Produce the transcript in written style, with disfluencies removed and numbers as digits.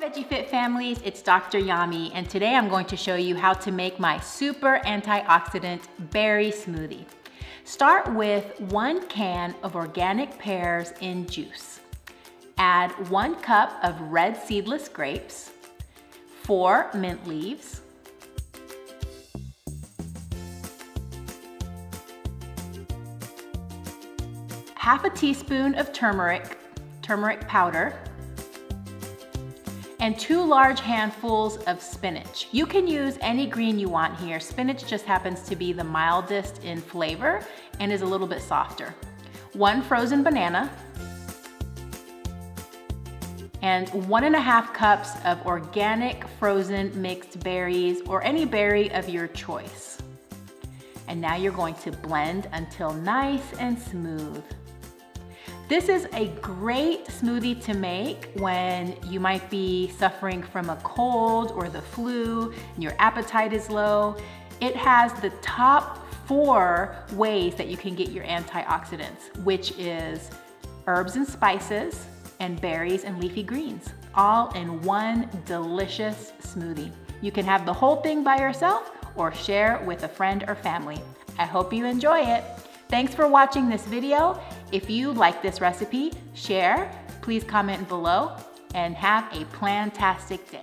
Veggie Fit families, it's Dr. Yami, and today I'm going to show you how to make my super antioxidant berry smoothie. Start with 1 can of organic pears in juice. Add 1 cup of red seedless grapes, 4 mint leaves, half a teaspoon of turmeric powder, and 2 large handfuls of spinach. You can use any green you want here. Spinach just happens to be the mildest in flavor and is a little bit softer. 1 frozen banana, and 1.5 cups of organic frozen mixed berries or any berry of your choice. And now you're going to blend until nice and smooth. This is a great smoothie to make when you might be suffering from a cold or the flu and your appetite is low. It has the top 4 ways that you can get your antioxidants, which is herbs and spices and berries and leafy greens, all in one delicious smoothie. You can have the whole thing by yourself or share with a friend or family. I hope you enjoy it. Thanks for watching this video. If you like this recipe, share, please comment below, and have a plantastic day.